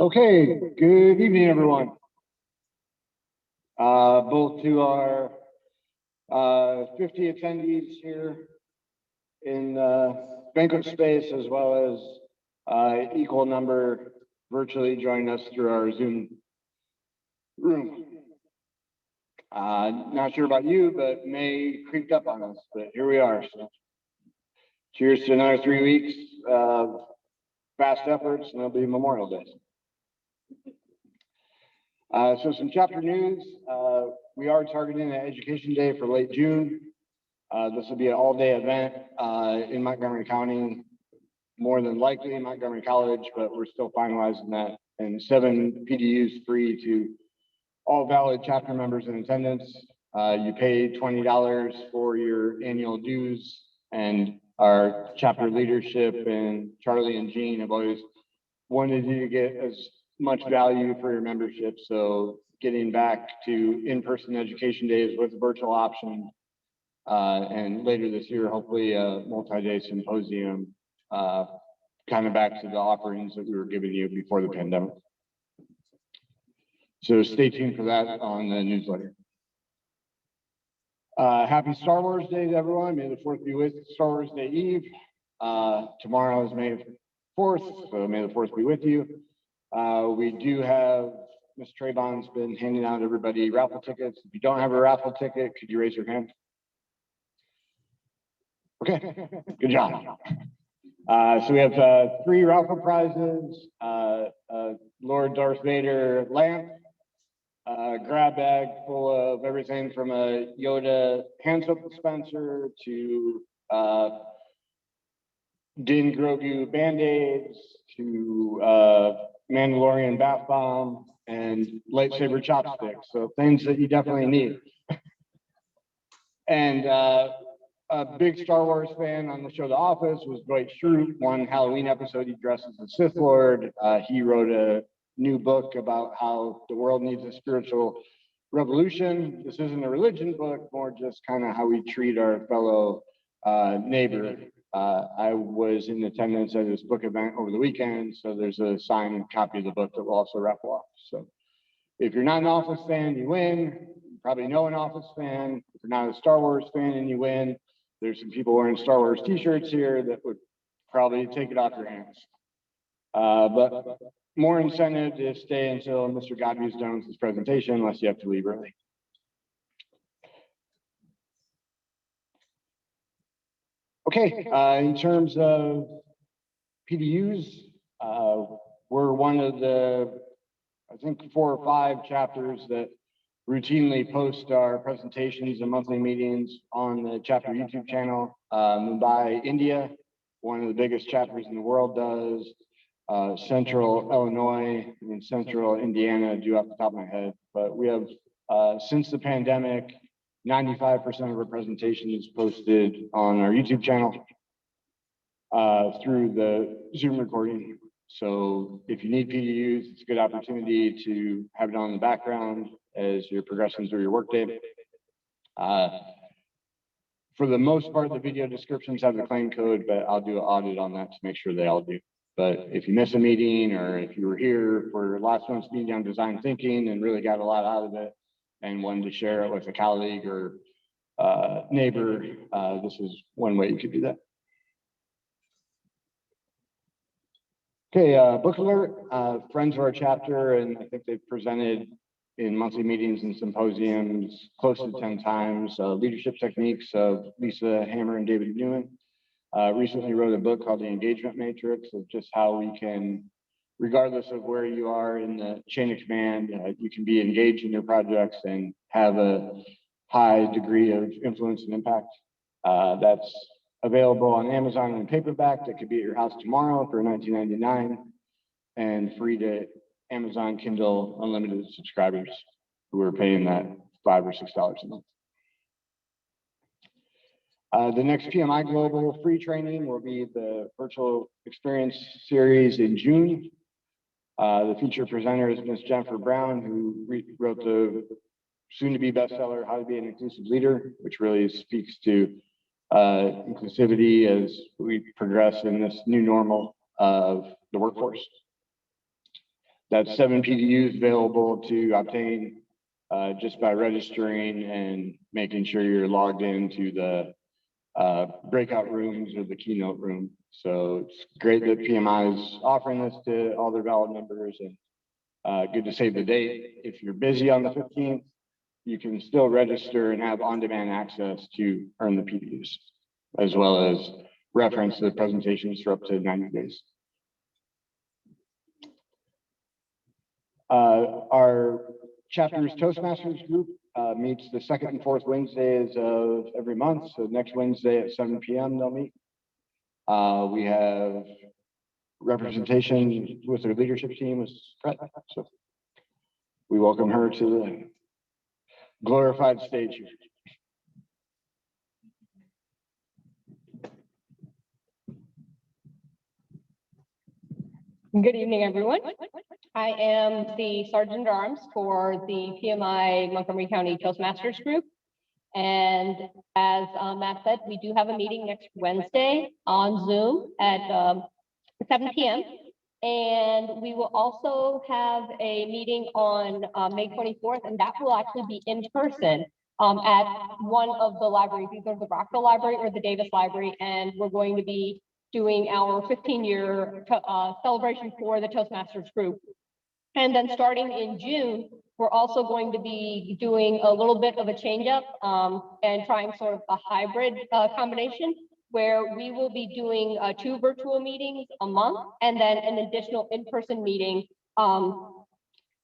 Okay, good evening, everyone. Both to our 50 attendees here in banquet space, as well as equal number virtually joining us through our Zoom room. Not sure about you, but May creeped up on us, but here we are. So cheers to another 3 weeks of fast efforts, and it'll be Memorial Day. So some chapter news. We are targeting an education day for late June. This will be an all-day event in Montgomery County, more than likely in Montgomery College, but we're still finalizing that. And 7 PDUs free to all valid chapter members in attendance. You pay $20 for your annual dues, and our chapter leadership and Charlie and Jean have always wanted you to get as much value for your membership. So getting back to in-person education days with a virtual option, and later this year, hopefully a multi-day symposium, kind of back to the offerings that we were giving you before the pandemic. So stay tuned for that on the newsletter. Happy Star Wars Day to everyone. May the 4th be with you. Star Wars Day Eve. Tomorrow is May 4th, so may the 4th be with you. We do have, Ms. Trayvon's been handing out everybody raffle tickets. If you don't have a raffle ticket, could you raise your hand? Okay, good job. So we have 3 raffle prizes, Lord Darth Vader lamp, grab bag full of everything from a Yoda hand soap dispenser to Din Grogu Band-Aids to Mandalorian bath bomb and lightsaber chopsticks. So things that you definitely need. And a big Star Wars fan on the show The Office was Dwight Schrute. One Halloween episode, he dressed as a Sith Lord. He wrote a new book about how the world needs a spiritual revolution. This isn't a religion book, more just kind of how we treat our fellow neighbor. I was in attendance at this book event over the weekend, so there's a signed copy of the book that we'll also raffle off. So if you're not an Office fan, you win. You probably know an Office fan. If you're not a Star Wars fan and you win, there's some people wearing Star Wars t-shirts here that would probably take it off your hands. But more incentive to stay until Mr. Godbey is done with his presentation, unless you have to leave early. Okay, in terms of PDUs, we're one of the, I think, 4 or 5 chapters that routinely post our presentations and monthly meetings on the chapter YouTube channel. Mumbai, India, one of the biggest chapters in the world does. Central Illinois and Central Indiana, do off the top of my head, but we have, since the pandemic, 95% of our presentations posted on our YouTube channel through the Zoom recording. So if you need PDUs, it's a good opportunity to have it on in the background as you're progressing through your workday. For the most part, the video descriptions have the claim code, but I'll do an audit on that to make sure they all do. But if you miss a meeting, or if you were here for last month's meeting on design thinking and really got a lot out of it and wanted to share it with a colleague or neighbor, this is one way you could do that. Okay, book alert, friends of our chapter, and I think they've presented in monthly meetings and symposiums close to 10 times, leadership techniques of Lisa Hammer and David Newman. Recently wrote a book called The Engagement Matrix of just how we can, regardless of where you are in the chain of command, you can be engaged in your projects and have a high degree of influence and impact. That's available on Amazon in paperback. That could be at your house tomorrow for $19.99 and free to Amazon Kindle Unlimited subscribers who are paying that $5 or $6 a month. The next PMI Global free training will be the virtual experience series in June. The featured presenter is Ms. Jennifer Brown, who wrote the soon-to-be bestseller, How to Be an Inclusive Leader, which really speaks to inclusivity as we progress in this new normal of the workforce. That's 7 PDUs available to obtain just by registering and making sure you're logged into the breakout rooms or the keynote room. So it's great that PMI is offering this to all their valid members, and good to save the date. If you're busy on the 15th, you can still register and have on-demand access to earn the PDUs, as well as reference the presentations for up to 90 days. Our chapter's Toastmasters group meets the second and fourth Wednesdays of every month. So next Wednesday at 7 p.m. they'll meet. We have representation with their leadership team with Brett. So we welcome her to the glorified stage here. Good evening, everyone. I am the Sergeant at Arms for the PMI Montgomery County Toastmasters group. And as Matt said, we do have a meeting next Wednesday on Zoom at 7 p.m. And we will also have a meeting on May 24th, and that will actually be in person at one of the libraries, either the Rockville Library or the Davis Library. And we're going to be doing our 15-year celebration for the Toastmasters group. And then starting in June, we're also going to be doing a little bit of a change up and trying sort of a hybrid combination, where we will be doing 2 virtual meetings a month and then an additional in-person meeting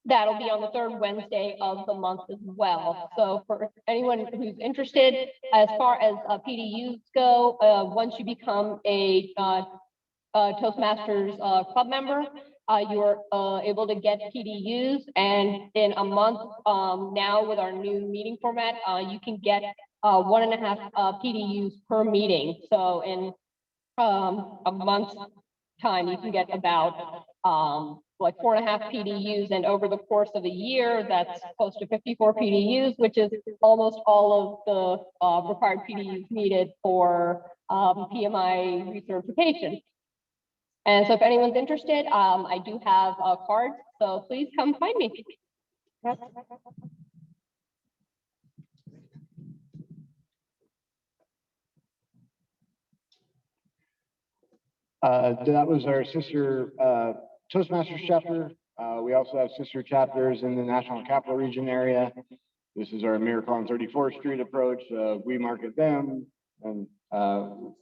that'll be on the 3rd Wednesday of the month as well. So for anyone who's interested, as far as PDUs go, once you become a Toastmasters club member, you're able to get PDUs, and in a month now with our new meeting format, you can get 1.5 PDUs per meeting. So in a month's time, you can get about like 4.5 PDUs, and over the course of a year, that's close to 54 PDUs, which is almost all of the required PDUs needed for PMI recertification. And so if anyone's interested, I do have a card, so please come find me. That was our sister Toastmasters chapter. We also have sister chapters in the National Capital Region area. This is our Miracle on 34th Street approach. We market them, and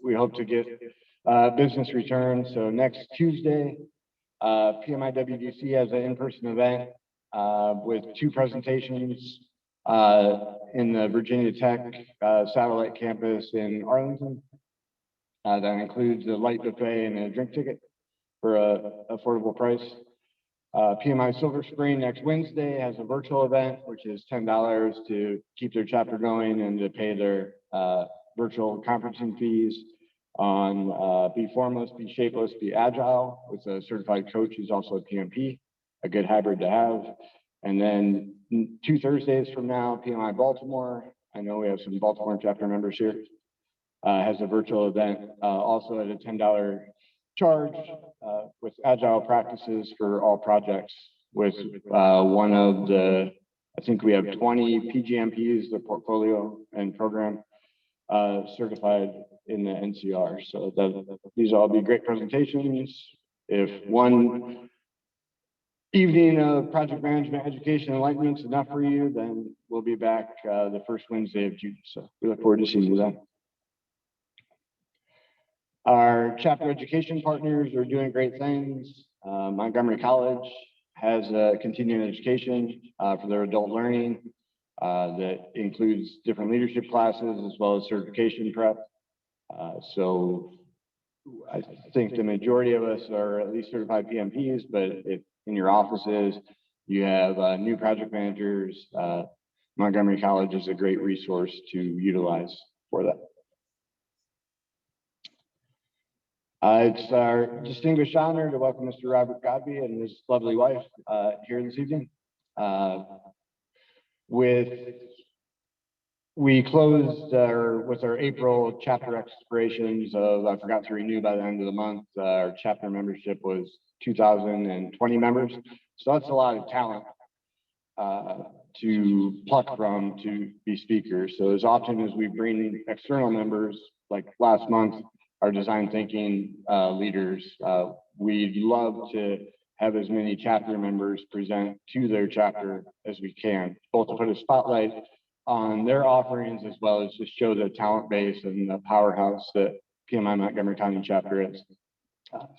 we hope to get business returns. So next Tuesday, PMI WDC has an in-person event with 2 presentations in the Virginia Tech satellite campus in Arlington. That includes a light buffet and a drink ticket for an affordable price. PMI Silver Spring next Wednesday has a virtual event, which is $10 to keep their chapter going and to pay their virtual conferencing fees on Be Formless, Be Shapeless, Be Agile, with a certified coach who's also a PMP, a good hybrid to have. And then 2 Thursdays from now, PMI Baltimore, I know we have some Baltimore chapter members here, has a virtual event, also at a $10 charge with agile practices for all projects, with one of the, I think we have 20 PGMPs, the portfolio and program certified in the NCR. So these will all be great presentations. If one evening of project management, education, enlightenment is enough for you, then we'll be back the 1st Wednesday of June. So we look forward to seeing you then. Our chapter education partners are doing great things. Montgomery College has a continuing education for their adult learning that includes different leadership classes as well as certification prep. So I think the majority of us are at least certified PMPs, but if in your offices you have new project managers, Montgomery College is a great resource to utilize for that. It's our distinguished honor to welcome Mr. Robert Godbey and his lovely wife here this evening. We closed with our April chapter expirations of, I forgot to renew by the end of the month. Our chapter membership was 2,020 members. So that's a lot of talent to pluck from to be speakers. So as often as we bring external members, like last month, our design thinking leaders, we'd love to have as many chapter members present to their chapter as we can, both to put a spotlight on their offerings as well as just show the talent base and the powerhouse that PMI Montgomery County chapter is.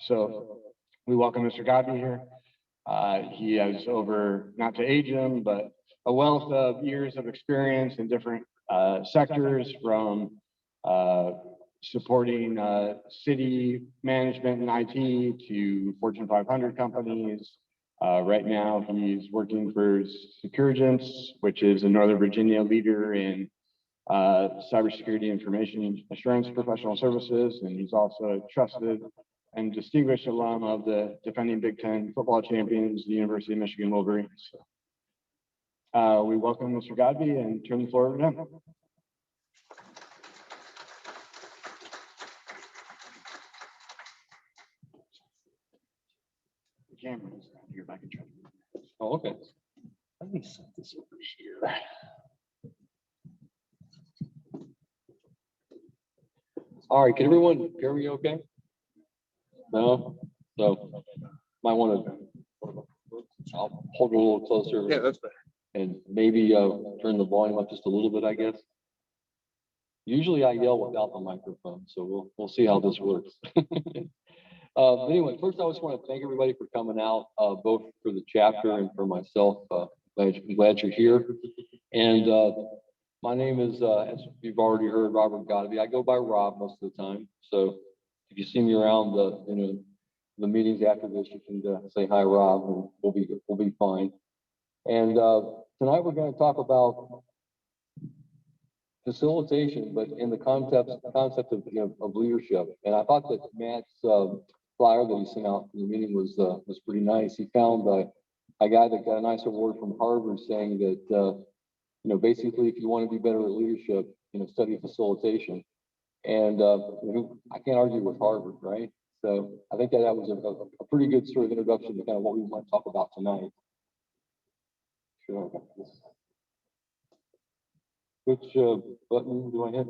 So we welcome Mr. Godbey here. He has over, not to age him, but a wealth of years of experience in different sectors, from supporting city management and IT to Fortune 500 companies. Right now, he's working for Securigence, which is a Northern Virginia leader in cybersecurity information assurance professional services, and he's also a trusted and distinguished alum of the defending Big Ten football champions, the University of Michigan Wolverines. We welcome Mr. Godbey and turn the floor over to him. The camera is down here back in charge. Oh, okay. Let me set this over here. All right, can everyone hear me okay? No? So might want to, I'll hold it a little closer. Yeah, that's better. And maybe turn the volume up just a little bit, I guess. Usually I yell without the microphone, so we'll see how this works. Anyway, first I just want to thank everybody for coming out, both for the chapter and for myself. Glad you're here. And my name is, as you've already heard, Robert Godbey. I go by Rob most of the time. So if you see me around the meetings after this, you can say hi, Rob, and we'll be fine. And tonight we're going to talk about facilitation, but in the concept of leadership. And I thought that Matt's flyer that he sent out for the meeting was pretty nice. He found a guy that got a nice award from Harvard saying that basically if you want to be better at leadership, study facilitation. And I can't argue with Harvard, right? So I think that was a pretty good sort of introduction to kind of what we want to talk about tonight. Sure. Which button do I hit?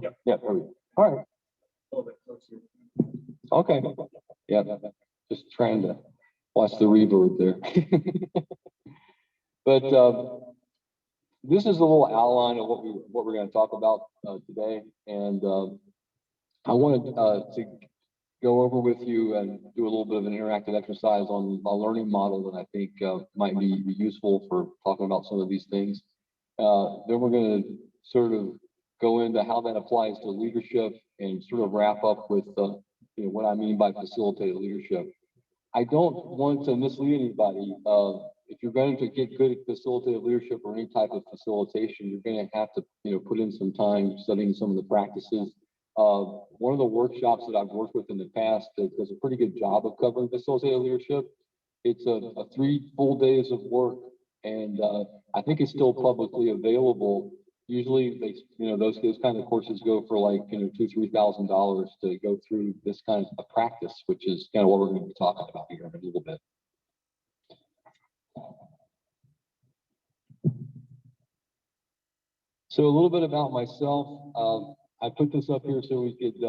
Yep. Yeah, there we go. All right. Okay. Yeah, just trying to watch the reverb there. But this is a little outline of what we're going to talk about today, and I wanted to go over with you and do a little bit of an interactive exercise on a learning model that I think might be useful for talking about some of these things. Then we're going to sort of go into how that applies to leadership and sort of wrap up with what I mean by facilitated leadership. I don't want to mislead anybody. If you're going to get good at facilitated leadership or any type of facilitation, you're going to have to put in some time studying some of the practices. One of the workshops that I've worked with in the past that does a pretty good job of covering facilitated leadership. It's a 3 full days of work, and I think it's still publicly available. Usually, those kind of courses go for like $2,000–3,000 to go through this kind of practice, which is kind of what we're going to be talking about here in a little bit. So a little bit about myself. I put this up here so we could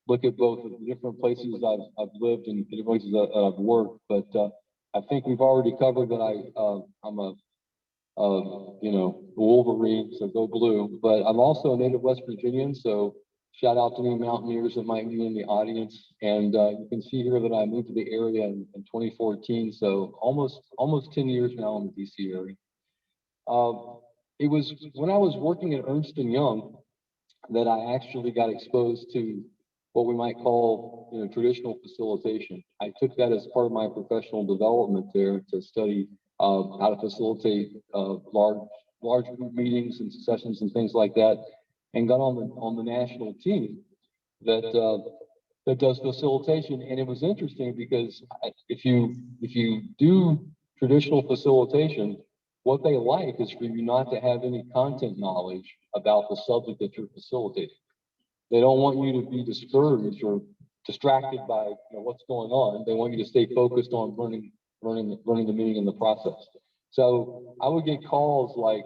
look at both of the different places I've lived and the places that I've worked. But I think we've already covered that I'm a Wolverine, so go blue. But I'm also a native West Virginian, so shout out to any Mountaineers that might be in the audience. And you can see here that I moved to the area in 2014, so almost 10 years now in the DC area. It was when I was working at Ernst & Young that I actually got exposed to what we might call traditional facilitation. I took that as part of my professional development there to study how to facilitate large group meetings and sessions and things like that, and got on the national team that does facilitation. And it was interesting because if you do traditional facilitation, what they like is for you not to have any content knowledge about the subject that you're facilitating. They don't want you to be discouraged or distracted by what's going on. They want you to stay focused on learning running the meeting in the process. So I would get calls like,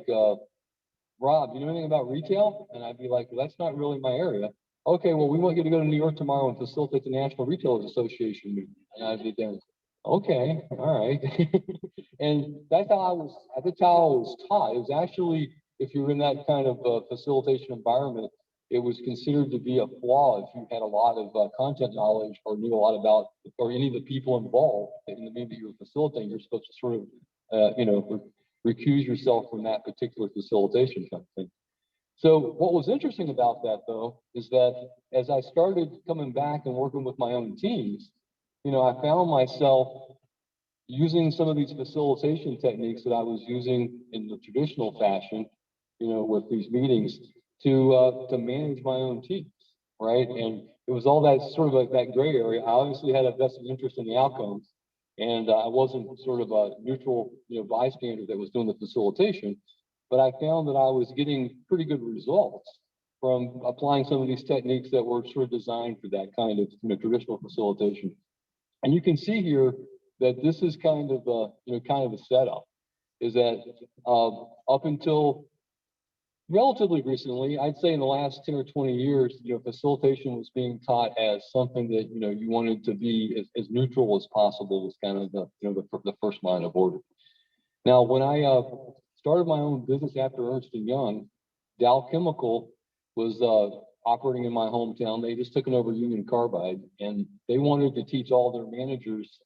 Rob, you know anything about retail? And I'd be like, well, that's not really my area. Okay, well, we want you to go to New York tomorrow and facilitate the National Retailers Association meeting. And I'd be there, okay, all right. And that's how I was taught. It was actually, if you're in that kind of facilitation environment, it was considered to be a flaw if you had a lot of content knowledge or knew a lot about, or any of the people involved in the meeting that you were facilitating. You're supposed to sort of, recuse yourself from that particular facilitation kind of thing. So what was interesting about that, though, is that as I started coming back and working with my own teams, I found myself using some of these facilitation techniques that I was using in the traditional fashion, with these meetings to manage my own teams, right? And it was all that sort of like that gray area. I obviously had a vested interest in the outcomes, and I wasn't sort of a neutral, bystander that was doing the facilitation, but I found that I was getting pretty good results from applying some of these techniques that were sort of designed for that kind of, traditional facilitation. And you can see here that this is kind of a setup, is that up until relatively recently, I'd say in the last 10 or 20 years, facilitation was being taught as something that, you wanted to be as neutral as possible, was kind of the first line of order. Now, when I started my own business after Ernst & Young, Dow Chemical was operating in my hometown. They just took it over Union Carbide, and they wanted to teach all their managers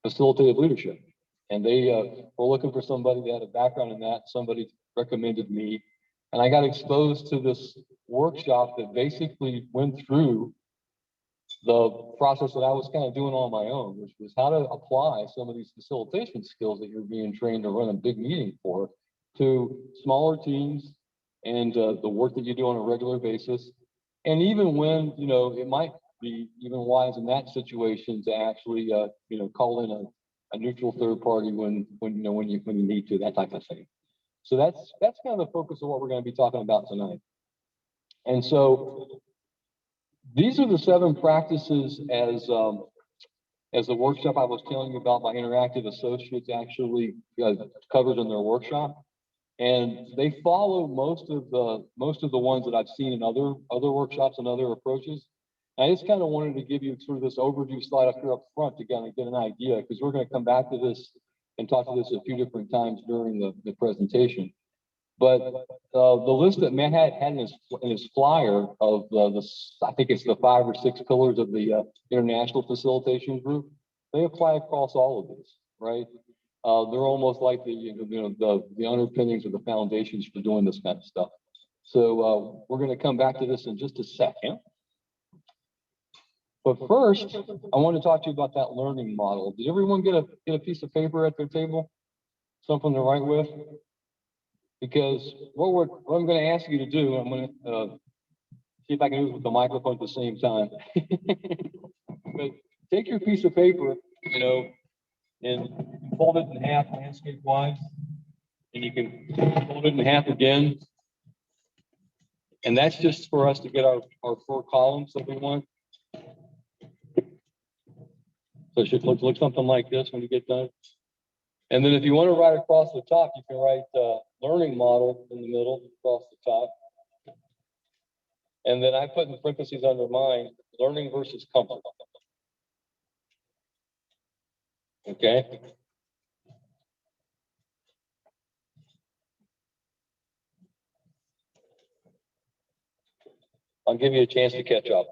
facilitative leadership. And they were looking for somebody that had a background in that. Somebody recommended me, and I got exposed to this workshop that basically went through the process that I was kind of doing on my own, which was how to apply some of these facilitation skills that you're being trained to run a big meeting for to smaller teams and the work that you do on a regular basis. And even when, it might be even wise in that situation to actually, call in a neutral third party when you need to, that type of thing. So that's kind of the focus of what we're going to be talking about tonight. And so these are the 7 practices as the workshop I was telling you about my interactive associates actually covers in their workshop. And they follow most of the ones that I've seen in other workshops and other approaches. I just kind of wanted to give you sort of this overview slide up here up front to kind of get an idea, because we're going to come back to this and talk to this a few different times during the presentation. But the list that Matt had in his flyer of I think it's the 5 or 6 pillars of the international facilitation group, they apply across all of these, right? They're almost like the underpinnings or the foundations for doing this kind of stuff. So we're going to come back to this in just a second. But first, I want to talk to you about that learning model. Did everyone get a piece of paper at their table? Something to write with? Because what I'm going to ask you to do, I'm going to see if I can do it with the microphone at the same time. But take your piece of paper, and fold it in half landscape wise, and you can fold it in half again. And that's just for us to get our 4 columns that we want. So it should look something like this when you get done. And then if you want to write across the top, you can write learning model in the middle across the top. And then I put in parentheses under mine, learning versus comfort. Okay. I'll give you a chance to catch up.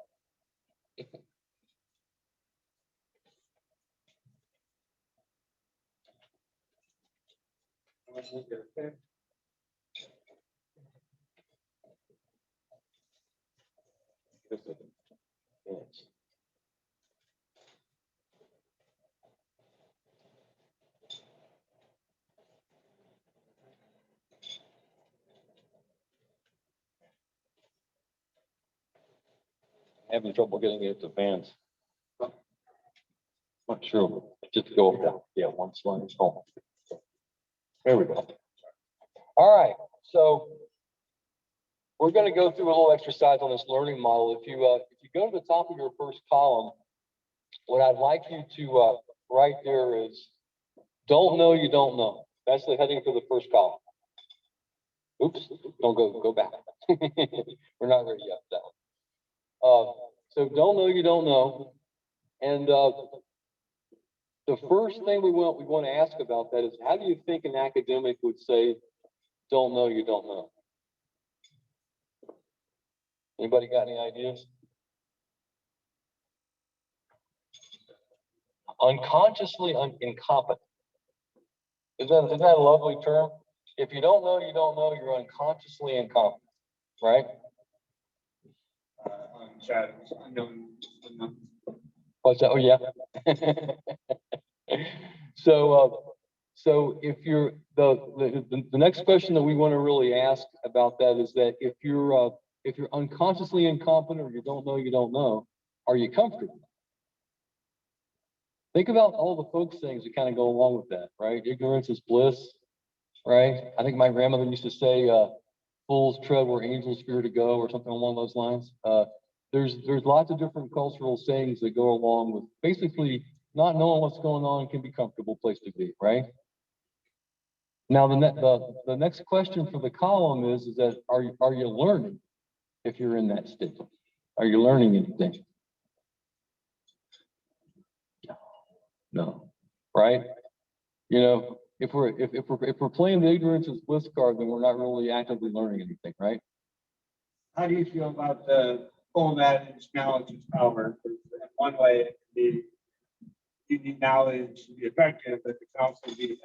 Having trouble getting it to advance. Not sure. Just go up there. Yeah, one slide. Oh. There we go. All right. So we're going to go through a little exercise on this learning model. If you go to the top of your first column, what I'd like you to right there is, don't know, you don't know. That's the heading for the first column. Oops, don't go back. We're not ready yet for that one. So don't know, you don't know. And the first thing we want to ask about that is, how do you think an academic would say, don't know, you don't know? Anybody got any ideas? Unconsciously incompetent. Isn't that a lovely term? If you don't know, you don't know, you're unconsciously incompetent, right? On chat, unknown. What's that? Oh, yeah. So if you're the next question that we want to really ask about that is that if you're unconsciously incompetent, or you don't know, are you comfortable? Think about all the folks things that kind of go along with that, right? Ignorance is bliss, right? I think my grandmother used to say, fools tread where angels fear to go, or something along those lines. There's lots of different cultural sayings that go along with basically not knowing what's going on can be a comfortable place to be, right? Now, the next question for the column is that are you learning if you're in that state? Are you learning anything? No, right? You know, if we're playing the ignorance is bliss card, then we're not really actively learning anything, right? How do you feel about the full adage, knowledge is power? In one way, it can be, you need knowledge to be effective, but it can also be,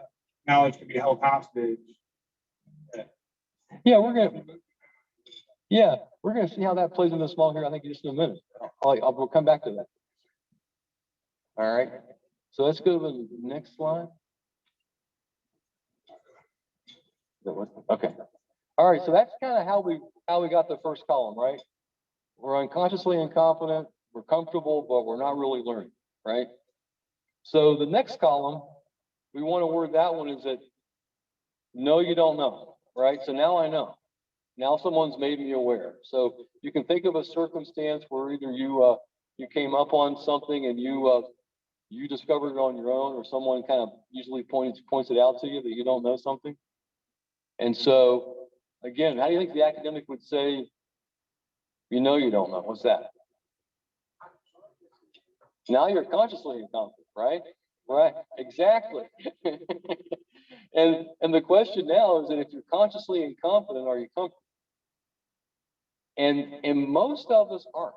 knowledge can be held hostage. Yeah, we're gonna see how that plays in the small here. I think in just a minute. We'll come back to that. All right. So let's go to the next slide. Okay. All right. So that's kind of how we got the first column, right? We're unconsciously incompetent. We're comfortable, but we're not really learning, right? So the next column, we want to word that one is that no, you don't know, right? So now I know. Now someone's made me aware. So you can think of a circumstance where either you came up on something and you discovered it on your own, or someone kind of usually points it out to you that you don't know something. And so again, how do you think the academic would say, you know, you don't know? What's that? Now you're consciously incompetent, right? Right, exactly. and the question now is that if you're consciously incompetent, are you comfortable? And most of us aren't,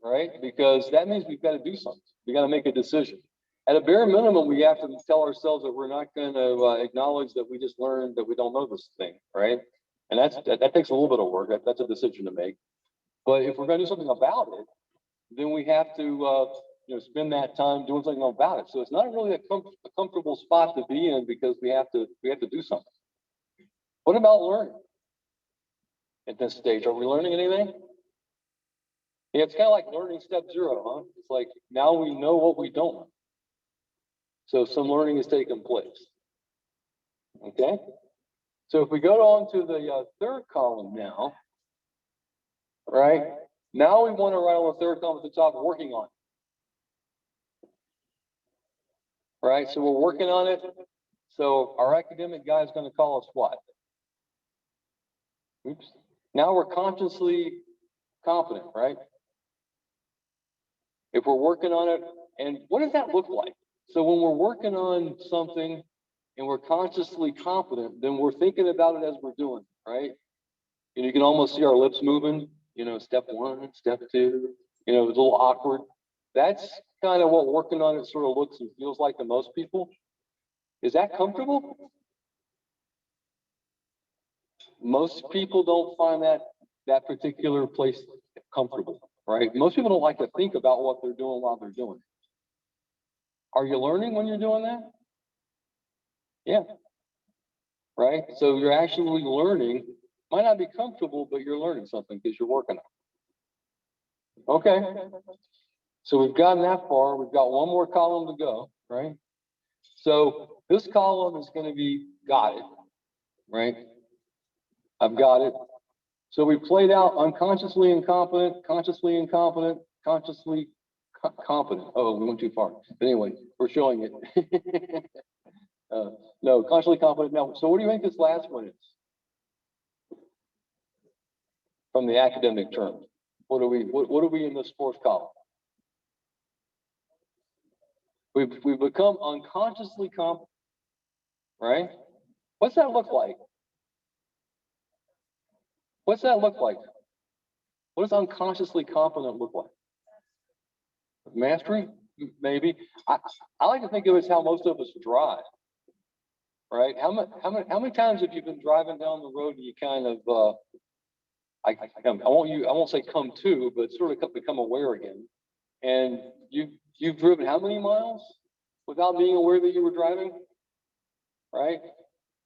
right? Because that means we've got to do something. We got to make a decision. At a bare minimum, we have to tell ourselves that we're not going to acknowledge that we just learned that we don't know this thing, right? And that takes a little bit of work. That's a decision to make. But if we're going to do something about it, then we have to spend that time doing something about it. So it's not really a comfortable spot to be in, because we have to do something. What about learning? At this stage, are we learning anything? Yeah, it's kind of like learning step 0, huh? It's like now we know what we don't know. So some learning has taken place. Okay. So if we go on to the third column now, right? Now we want to write on the third column at the top, working on it. Right. So we're working on it. So our academic guy is going to call us what? Oops. Now we're consciously competent, right? If we're working on it, and what does that look like? So when we're working on something and we're consciously competent, then we're thinking about it as we're doing, right? And you can almost see our lips moving, step 1, step 2, it's a little awkward. That's kind of what working on it sort of looks and feels like to most people. Is that comfortable? Most people don't find that particular place comfortable, right? Most people don't like to think about what they're doing while they're doing it. Are you learning when you're doing that? Yeah. Right? So you're actually learning. Might not be comfortable, but you're learning something because you're working on it. Okay. So we've gotten that far. We've got one more column to go, right? So this column is going to be got it, right? I've got it. So we played out unconsciously incompetent, consciously incompetent, consciously Competent. Oh, we went too far. But anyway, we're showing it. No, consciously competent. Now, so what do you think this last one is? From the academic term, what are we in this fourth column? We've become unconsciously competent, right? What's that look like? What's that look like? What does unconsciously competent look like? Mastery, maybe. I like to think of it as how most of us drive, right? How many times have you been driving down the road and you kind of I won't say come to, but sort of become aware again, and you've driven how many miles without being aware that you were driving, right?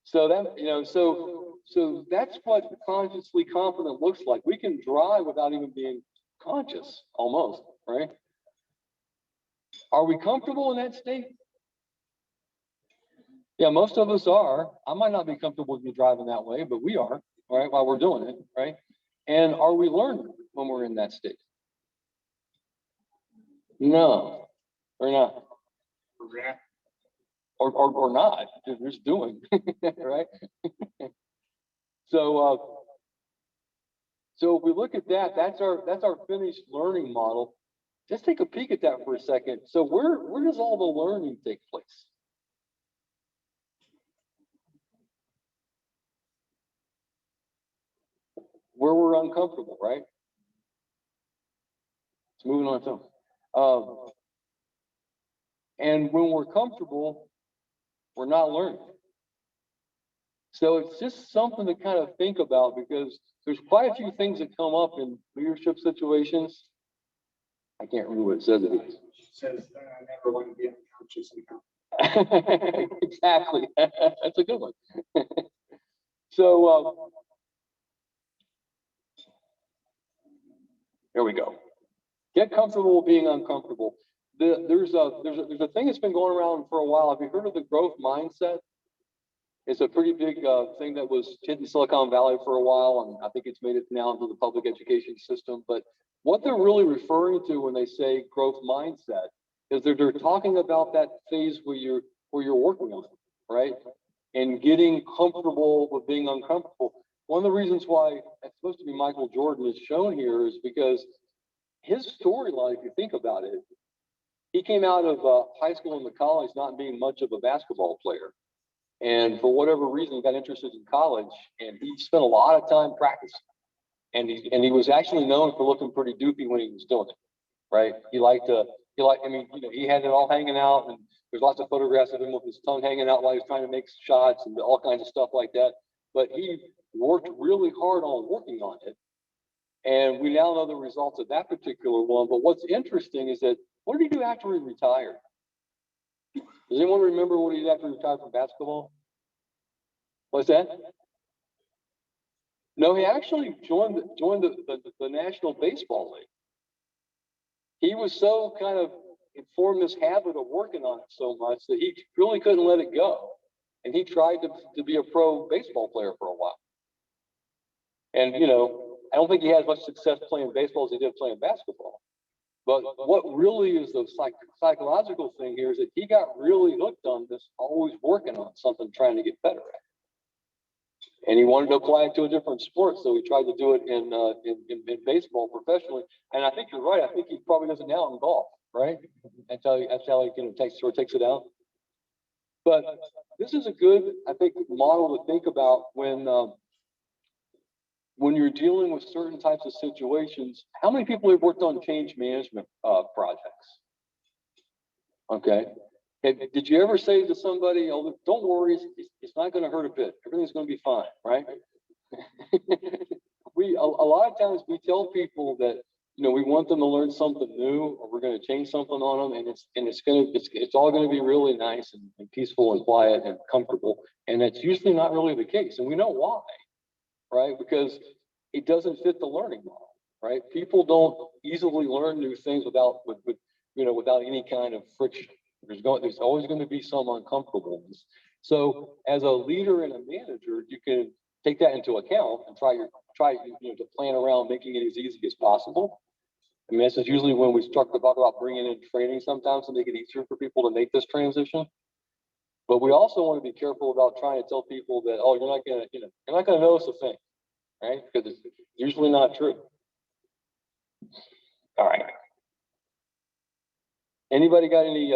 So that, so that's what consciously competent looks like. We can drive without even being conscious, almost, right? Are we comfortable in that state? Yeah, most of us are. I might not be comfortable with you driving that way, but we are, right, while we're doing it, right? And are we learning when we're in that state? No, we're not. Or not, we're just doing, right? So if we look at that, that's our finished learning model. Just take a peek at that for a second. So where does all the learning take place? Where we're uncomfortable, right? It's moving on its own. And when we're comfortable, we're not learning. So it's just something to kind of think about, because there's quite a few things that come up in leadership situations. I can't remember what it says. It says, I never want to be unconscious and competent. Exactly. That's a good one. So here we go. Get comfortable being uncomfortable. There's a thing that's been going around for a while. Have you heard of the growth mindset? It's a pretty big thing that was hit in Silicon Valley for a while, and I think it's made it now into the public education system. But what they're really referring to when they say growth mindset is they're talking about that phase where you're working on it, right? And getting comfortable with being uncomfortable. One of the reasons why it's supposed to be Michael Jordan is shown here is because his storyline, if you think about it, he came out of high school and the college not being much of a basketball player. And for whatever reason, he got interested in college, and he spent a lot of time practicing. And he was actually known for looking pretty doofy when he was doing it, right? He had it all hanging out, and there's lots of photographs of him with his tongue hanging out while he was trying to make shots and all kinds of stuff like that. But he worked really hard on working on it. And we now know the results of that particular one. But what's interesting is that, what did he do after he retired? Does anyone remember what he did after he retired from basketball? What's that? No, he actually joined the National Baseball League. He was so kind of formed this habit of working on it so much that he really couldn't let it go. And he tried to be a pro baseball player for a while. And, I don't think he had much success playing baseball as he did playing basketball. But what really is the psychological thing here is that he got really hooked on this, always working on something, trying to get better at it. And he wanted to apply it to a different sport, so he tried to do it in baseball professionally. And I think you're right. I think he probably does it now in golf, right? That's how he takes it out. But this is a good, I think, model to think about when you're dealing with certain types of situations. How many people have worked on change management projects? Okay. Did you ever say to somebody, "Oh, don't worry, it's not going to hurt a bit. Everything's going to be fine," right? A lot of times we tell people that we want them to learn something new, or we're going to change something on them, and it's all going to be really nice and peaceful and quiet and comfortable, and that's usually not really the case, and we know why, right? Because it doesn't fit the learning model, right? People don't easily learn new things without any kind of friction. There's always going to be some uncomfortableness. So as a leader and a manager, you can take that into account and try to plan around making it as easy as possible. I mean, this is usually when we start to talk about bringing in training sometimes to make it easier for people to make this transition. But we also want to be careful about trying to tell people that, oh, you're not gonna, you're not gonna notice a thing, right? Because it's usually not true. All right. Anybody got any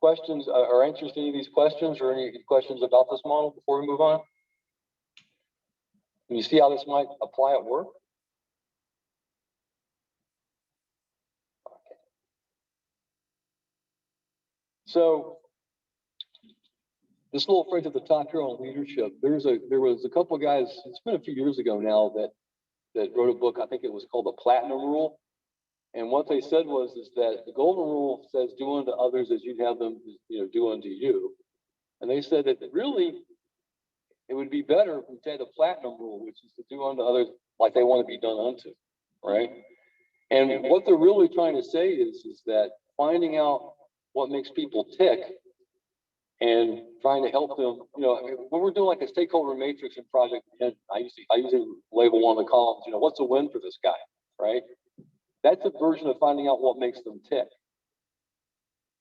questions or answers to any of these questions, or any questions about this model before we move on? Can you see how this might apply at work? So this little phrase at the top here on leadership, there was a couple of guys, it's been a few years ago now, that wrote a book, I think it was called The Platinum Rule. And what they said is that the golden rule says, do unto others as you'd have them, do unto you. And they said that really, it would be better if we had the platinum rule, which is to do unto others like they want to be done unto, right? And what they're really trying to say is that finding out what makes people tick and trying to help them, when we're doing like a stakeholder matrix in project, and I usually label one of the columns, what's a win for this guy, right? That's a version of finding out what makes them tick.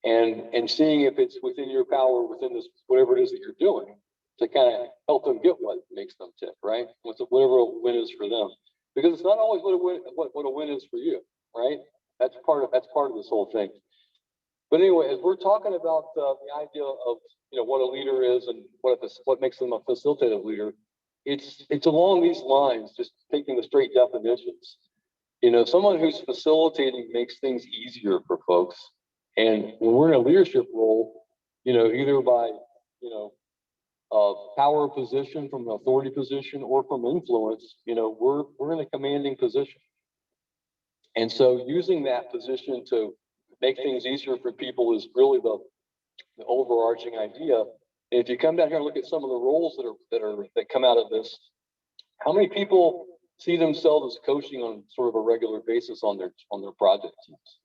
And seeing if it's within your power, within this, whatever it is that you're doing, to kind of help them get what makes them tick, right? Whatever a win is for them. Because it's not always what a win is for you, right? That's part of this whole thing. But anyway, as we're talking about the idea of what a leader is and what makes them a facilitative leader, it's along these lines, just taking the straight definitions. Someone who's facilitating makes things easier for folks. And when we're in a leadership role, either by, power position, from an authority position, or from influence, we're in a commanding position. And so using that position to make things easier for people is really the overarching idea. And if you come down here and look at some of the roles that come out of this, how many people see themselves as coaching on sort of a regular basis on their project teams?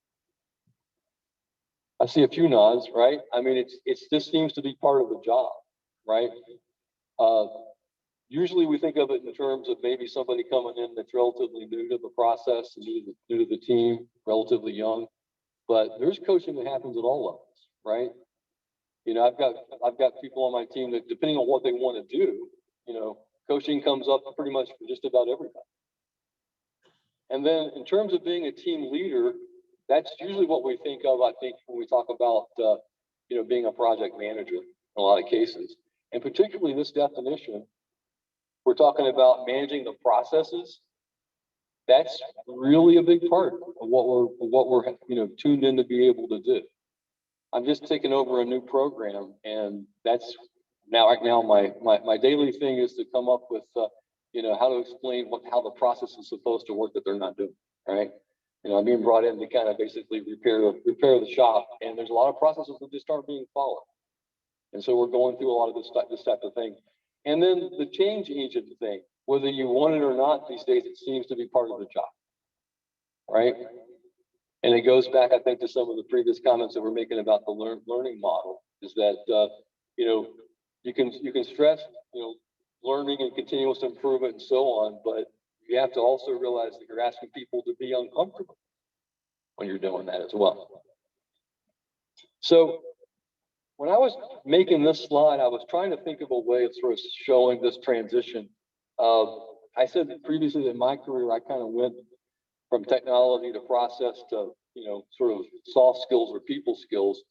I see a few nods, right? I mean, this seems to be part of the job, right? Usually we think of it in terms of maybe somebody coming in that's relatively new to the process, new to the team, relatively young. But there's coaching that happens at all levels, right? I've got people on my team that, depending on what they want to do, coaching comes up pretty much for just about everybody. And then in terms of being a team leader, that's usually what we think of, I think, when we talk about, being a project manager in a lot of cases. And particularly this definition, we're talking about managing the processes. That's really a big part of what we're tuned in to be able to do. I'm just taking over a new program, and that's right now my daily thing is to come up with how to explain how the process is supposed to work that they're not doing, right? I'm being brought in to kind of basically repair the shop, and there's a lot of processes that just aren't being followed. And so we're going through a lot of this type of thing. And then the change agent thing, whether you want it or not, these days it seems to be part of the job, right? And it goes back, I think, to some of the previous comments that we're making about the learning model, is that you can stress learning and continuous improvement and so on, but you have to also realize that you're asking people to be uncomfortable when you're doing that as well. So when I was making this slide, I was trying to think of a way of sort of showing this transition. I said that previously in my career, I kind of went from technology to process to, sort of soft skills or people skills.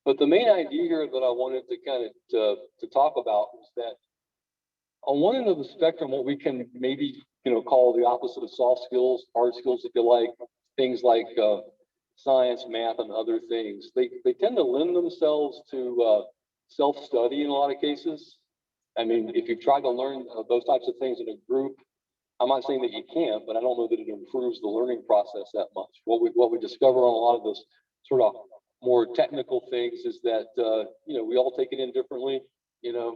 But the main idea here that I wanted to kind of to talk about was that on one end of the spectrum, what we can maybe, call the opposite of soft skills, hard skills, if you like, things like science, math, and other things, they tend to lend themselves to self-study in a lot of cases. I mean, if you've tried to learn those types of things in a group, I'm not saying that you can't, but I don't know that it improves the learning process that much. What we discover on a lot of this sort of more technical things is that, we all take it in differently.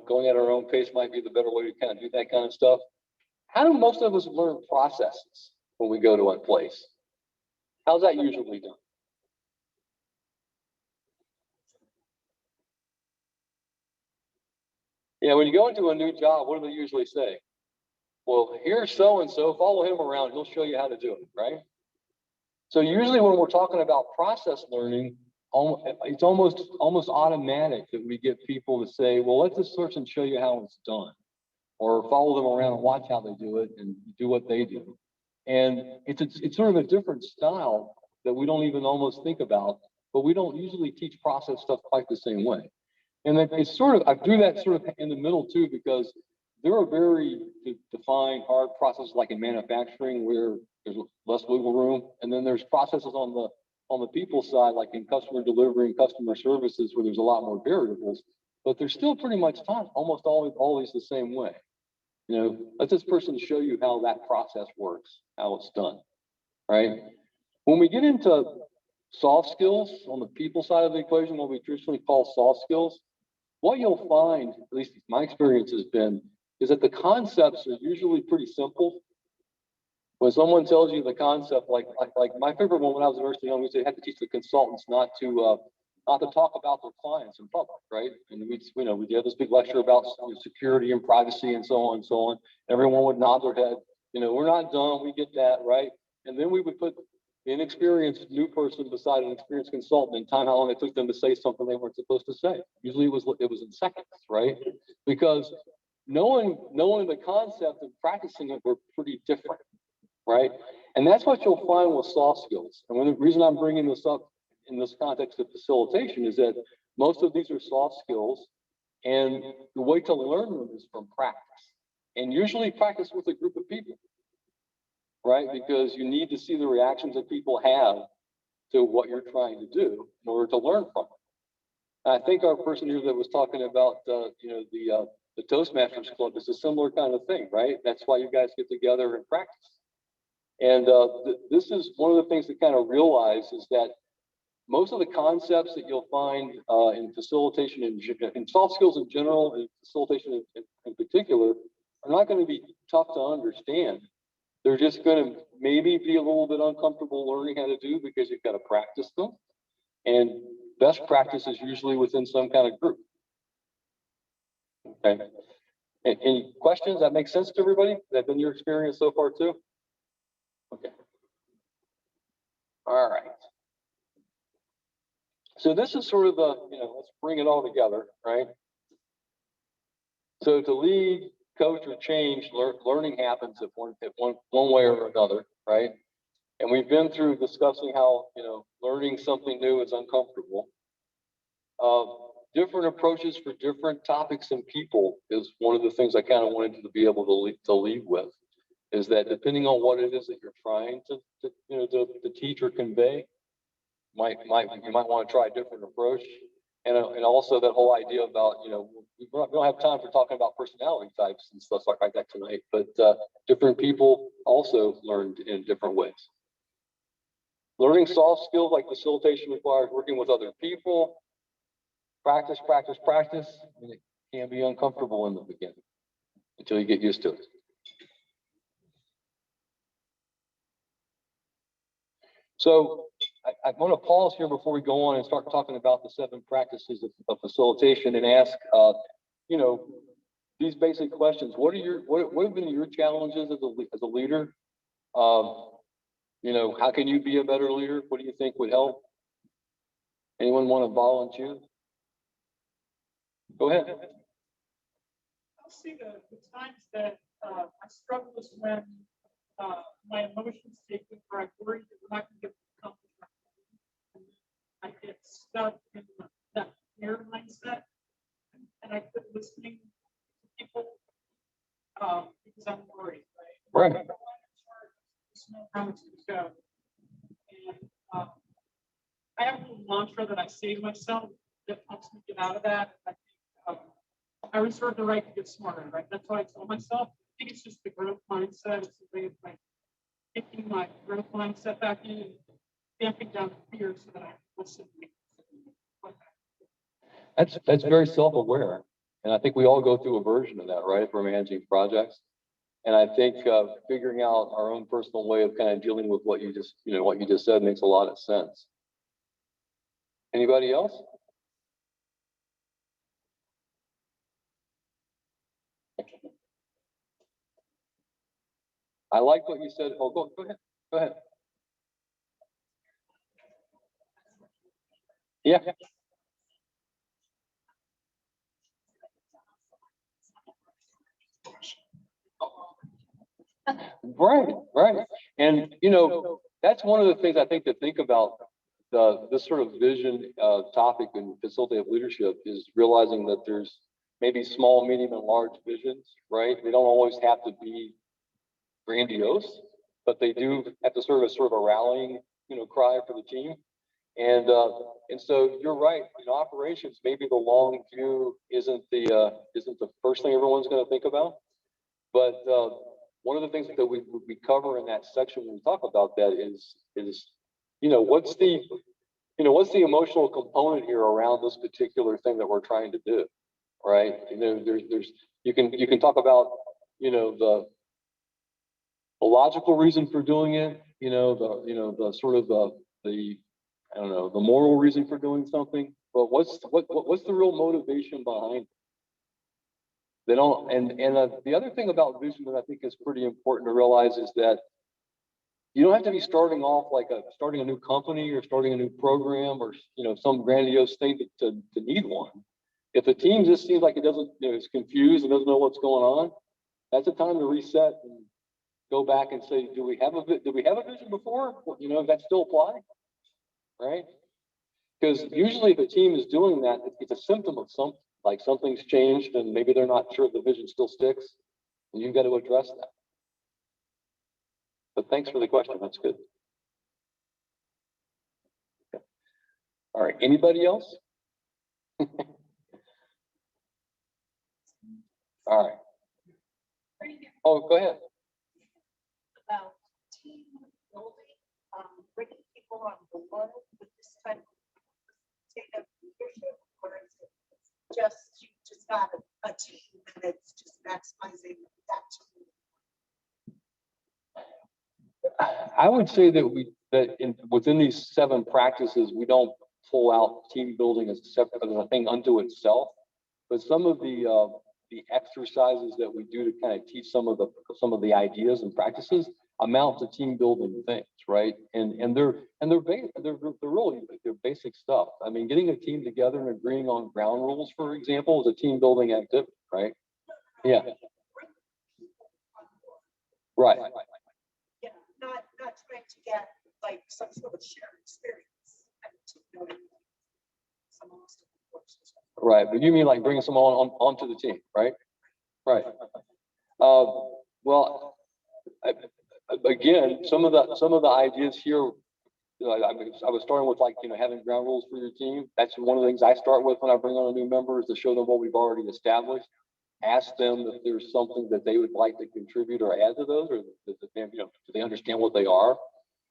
Going at our own pace might be the better way to kind of do that kind of stuff. How do most of us learn processes when we go to a place? How's that usually done? Yeah, when you go into a new job, what do they usually say? Well, here's so-and-so, follow him around, he'll show you how to do it, right? So usually when we're talking about process learning, it's almost automatic that we get people to say, well, let's just search and show you how it's done, or follow them around and watch how they do it and do what they do. And it's sort of a different style that we don't even almost think about, but we don't usually teach process stuff quite the same way. And it's sort of, I do that sort of in the middle too, because there are very defined hard processes like in manufacturing where there's less wiggle room. And then there's processes on the people side, like in customer delivery and customer services, where there's a lot more variables, but they're still pretty much taught almost always the same way. You know, let this person show you how that process works, how it's done, right? When we get into soft skills on the people side of the equation, what we traditionally call soft skills, what you'll find, at least my experience has been, is that the concepts are usually pretty simple. When someone tells you the concept, like my favorite one when I was university young, we had to teach the consultants not to talk about their clients in public, right? And we had this big lecture about security and privacy and so on and so on. Everyone would nod their head, we're not done, we get that, right? And then we would put the inexperienced new person beside an experienced consultant and time how long it took them to say something they weren't supposed to say. Usually it was in seconds, right? Because knowing the concept and practicing it were pretty different, right? And that's what you'll find with soft skills. And the reason I'm bringing this up in this context of facilitation is that most of these are soft skills, and the way to learn them is from practice. And usually practice with a group of people, right? Because you need to see the reactions that people have to what you're trying to do in order to learn from it. And I think our person here that was talking about, the Toastmasters Club is a similar kind of thing, right? That's why you guys get together and practice. And this is one of the things to kind of realize is that most of the concepts that you'll find in facilitation in soft skills in general, and facilitation in particular, are not going to be tough to understand. They're just going to maybe be a little bit uncomfortable learning how to do because you've got to practice them. And best practice is usually within some kind of group. Okay. Any questions? That makes sense to everybody? That's been your experience so far too? Okay. All right. So this is sort of the, let's bring it all together, right? So to lead, coach, or change, learning happens at one way or another, right? And we've been through discussing how, learning something new is uncomfortable. Different approaches for different topics and people is one of the things I kind of wanted to be able to lead with, is that depending on what it is that you're trying to teach or convey, you might want to try a different approach. And also that whole idea about, we don't have time for talking about personality types and stuff like that tonight, but different people also learned in different ways. Learning soft skills like facilitation requires working with other people. Practice, practice, practice. And it can be uncomfortable in the beginning until you get used to it. So I want to pause here before we go on and start talking about the 7 practices of facilitation and ask, these basic questions. What have been your challenges as a leader? How can you be a better leader? What do you think would help? Anyone want to volunteer? Go ahead. I'll see the times that I struggle is when my emotions take me where I'm worried that we're not going to get accomplished. I get stuck in that fear mindset, and I quit listening to people because I'm worried, right? Right. Just know how it's going to go. And I have a little mantra that I say to myself that helps me get out of that. I think I reserve the right to get smarter, right? That's what I tell myself. I think it's just the growth mindset. It's a way of taking my growth mindset back in and damping down the fear so that I listen. That's very self-aware. And I think we all go through a version of that, right? If we're managing projects. And I think figuring out our own personal way of kind of dealing with what you just said makes a lot of sense. Anybody else? I like what you said. Oh, go ahead. Go ahead. Yeah. Right, right. And, you know, that's one of the things I think to think about this sort of vision topic in facilitative leadership is realizing that there's maybe small, medium, and large visions, right? They don't always have to be grandiose, but they do have to serve as sort of a rallying, you know, cry for the team. And so you're right. In operations, maybe the long view isn't the first thing everyone's going to think about. But one of the things that we cover in that section when we talk about that is you know what's the emotional component here around this particular thing that we're trying to do, right? You know, there's you can talk about, you know, the logical reason for doing it, you know, the sort of the I don't know, the moral reason for doing something, but what's the real motivation behind it? They don't, and the other thing about vision that I think is pretty important to realize is that you don't have to be starting off like starting a new company or starting a new program or, you know, some grandiose thing to need one. If the team just seems like it doesn't, you know, is confused and doesn't know what's going on, that's a time to reset and go back and say, did we have a vision before? You know, does that still apply? Right? Because usually if a team is doing that, it's a symptom of something, like something's changed and maybe they're not sure the vision still sticks, and you've got to address that. But thanks for the question. That's good. Okay. All right. Anybody else? All right. Oh, go ahead. About team building, bringing people on board with this type of leadership, or is it just you just got a team and it's just maximizing that team? I would say that within these 7 practices, we don't pull out team building as a separate as a thing unto itself, but some of the exercises that we do to kind of teach some of the ideas and practices amount to team building things, right? And they're really basic stuff. I mean, getting a team together and agreeing on ground rules, for example, is a team building activity, right? Yeah. Right. Yeah, not trying to get like some sort of shared experience and team building. Right, but you mean like bringing someone onto the team, right? Right. Well, again, some of the ideas here, you know, I was starting with, like, you know, having ground rules for your team. That's one of the things I start with when I bring on a new member, is to show them what we've already established. Ask them if there's something that they would like to contribute or add to those, or you know, do they understand what they are?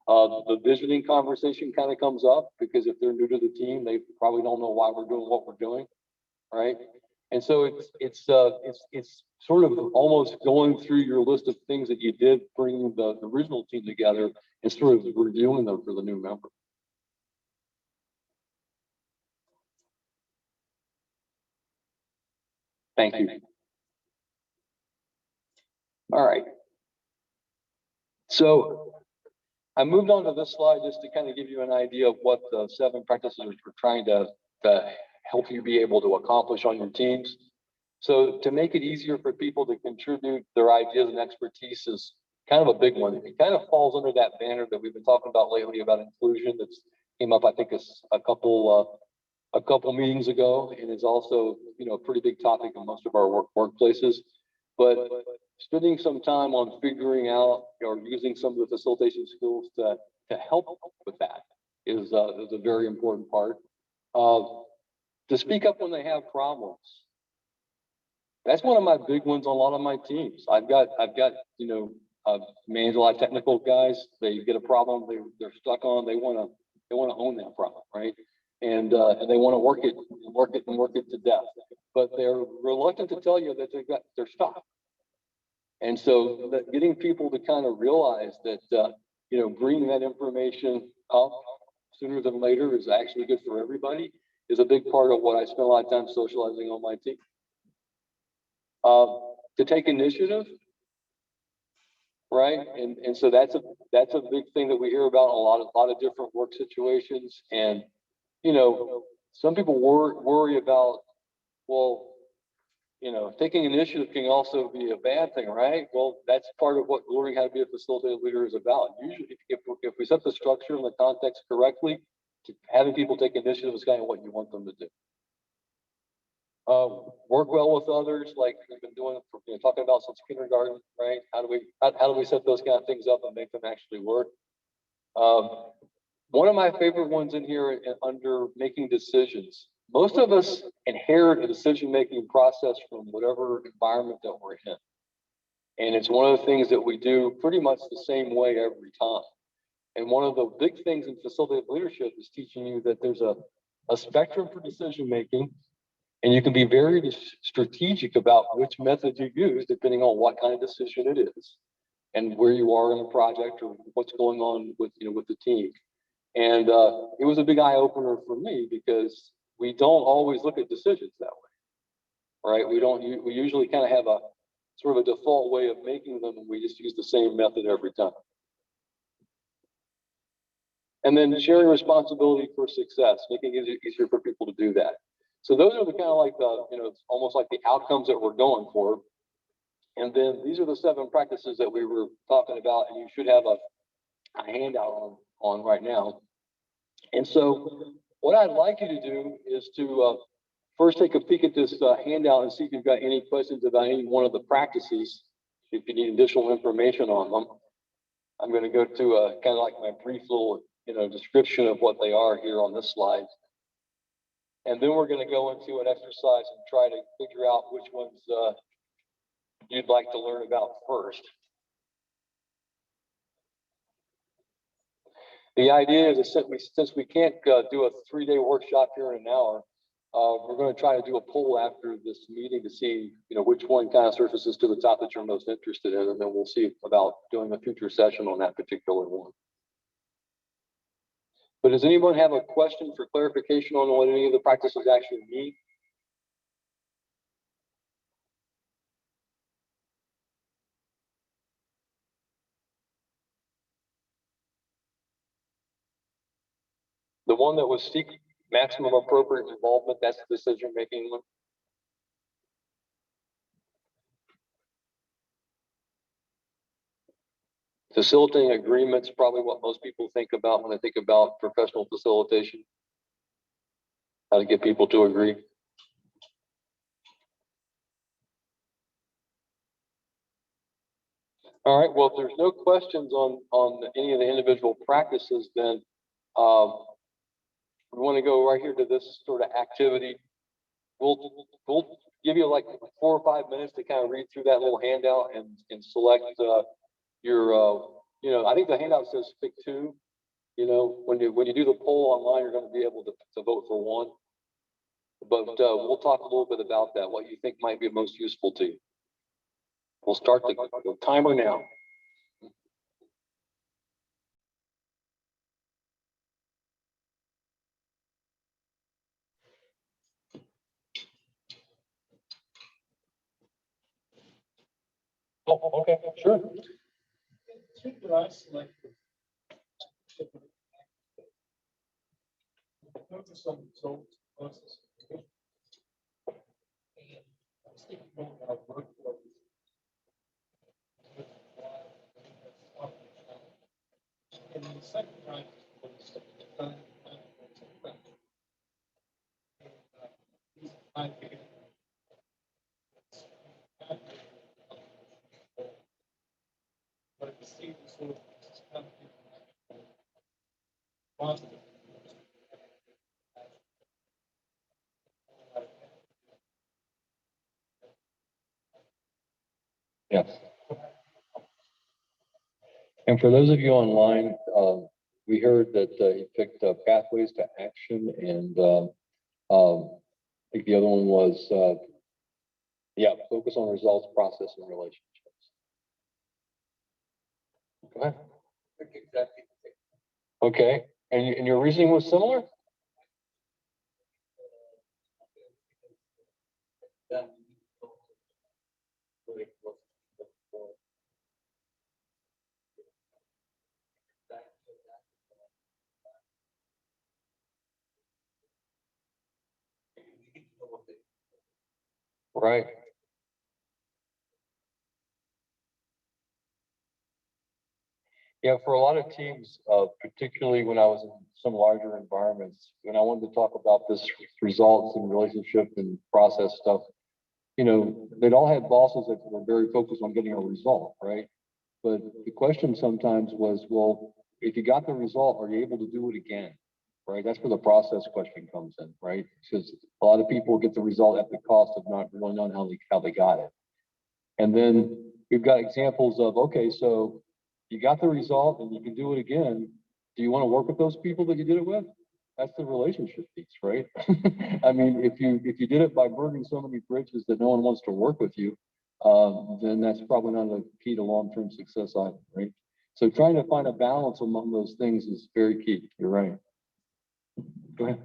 The visioning conversation kind of comes up, because if they're new to the team, they probably don't know why we're doing what we're doing, right? And so it's sort of almost going through your list of things that you did bring the original team together and sort of reviewing them for the new member. Thank you. All right. So I moved on to this slide just to kind of give you an idea of what the 7 practices are trying to help you be able to accomplish on your teams. So to make it easier for people to contribute their ideas and expertise is kind of a big one. It kind of falls under that banner that we've been talking about lately about inclusion. That's came up, I think, a couple meetings ago, and is also, you know, a pretty big topic in most of our workplaces. But spending some time on figuring out or using some of the facilitation skills to help with that is a very important part. To speak up when they have problems. That's one of my big ones on a lot of my teams. I've got, you know, manage a lot of technical guys. They get a problem, they're stuck on, they want to own that problem, right? And they want to work it to death, but they're reluctant to tell you that they're stuck. And so getting people to kind of realize that, you know, bringing that information up sooner than later is actually good for everybody is a big part of what I spend a lot of time socializing on my team. To take initiative, right? And so that's a big thing that we hear about in a lot of different work situations. And you know, some people worry about, well, you know, taking initiative can also be a bad thing, right? Well, that's part of what learning how to be a facilitated leader is about. Usually, if we set the structure and the context correctly, having people take initiative is kind of what you want them to do. Work well with others, like we've been doing, talking about since kindergarten, right? How do we set those kind of things up and make them actually work? One of my favorite ones in here under making decisions. Most of us inherit a decision-making process from whatever environment that we're in. And it's one of the things that we do pretty much the same way every time. And one of the big things in facilitative leadership is teaching you that there's a spectrum for decision-making, and you can be very strategic about which method you use depending on what kind of decision it is and where you are in the project or what's going on with, with the team. And it was a big eye opener for me because we don't always look at decisions that way, right? We usually kind of have a sort of a default way of making them, and we just use the same method every time. And then sharing responsibility for success, making it easier for people to do that. So those are the kind of like the, it's almost like the outcomes that we're going for. And then these are the 7 practices that we were talking about, and you should have a handout on right now. And so what I'd like you to do is to first take a peek at this handout and see if you've got any questions about any one of the practices, if you need additional information on them. I'm going to go to kind of like my brief little description of what they are here on this slide. And then we're going to go into an exercise and try to figure out which ones you'd like to learn about first. The idea is that since we can't do a 3-day workshop here in an hour, we're going to try to do a poll after this meeting to see, which one kind of surfaces to the top that you're most interested in, and then we'll see about doing a future session on that particular one. But does anyone have a question for clarification on what any of the practices actually mean? The one that was seek maximum appropriate involvement, that's the decision-making one. Facilitating agreements, probably what most people think about when they think about professional facilitation. How to get people to agree. All right, well, if there's no questions on any of the individual practices, then we want to go right here to this sort of activity. We'll give you like 4 or 5 minutes to kind of read through that little handout and select your, I think the handout says pick 2. When you do the poll online, you're going to be able to vote for one. But we'll talk a little bit about that, what you think might be most useful to you. We'll start the timer now. Oh, okay, sure. Focus on results versus. And then the second time was but at the same sort of positive. Yes. And for those of you online, we heard that you picked pathways to action, and I think the other one was, focus on results, process, and relationships. Go ahead. Okay, and your reasoning was similar? Right. Yeah, for a lot of teams, particularly when I was in some larger environments, when I wanted to talk about this results and relationship and process stuff, you know, they'd all had bosses that were very focused on getting a result, right? But the question sometimes was, well, if you got the result, are you able to do it again? Right? That's where the process question comes in, right? Because a lot of people get the result at the cost of not really knowing how they got it. And then we've got examples of, okay, so you got the result and you can do it again. Do you want to work with those people that you did it with? That's the relationship piece, right? I mean, if you did it by burning so many bridges that no one wants to work with you, then that's probably not a key to long-term success either, right? So trying to find a balance among those things is very key. You're right. Go ahead.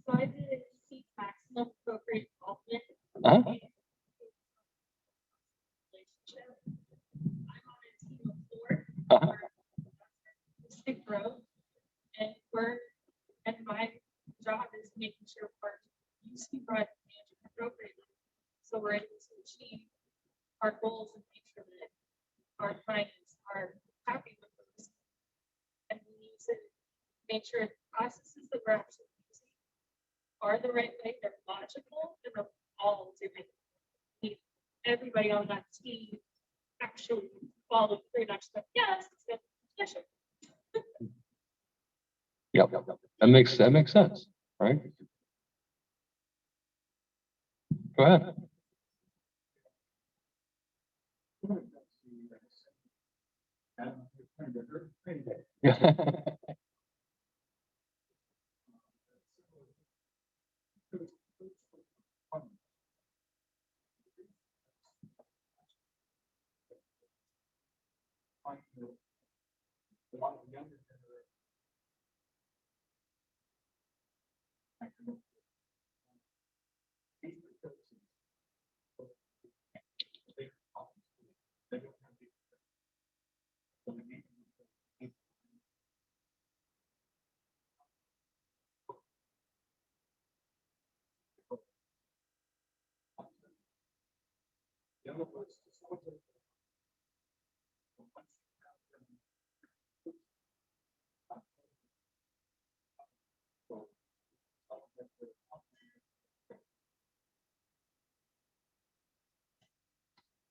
So I did seek maximum appropriate involvement. Uh-huh. Relationship. I'm on a team of 4. Uh-huh. Stick growth and work, and my job is making sure we're using project management appropriately, so we're able to achieve our goals and make sure that our clients are happy with those. And we need to make sure the processes that we're actually using are the right way, they're logical, and they're all doing. Need everybody on that team actually follow through, not just like, yes, it's good, pleasure. Yep. That makes sense, right? Go ahead. Yeah.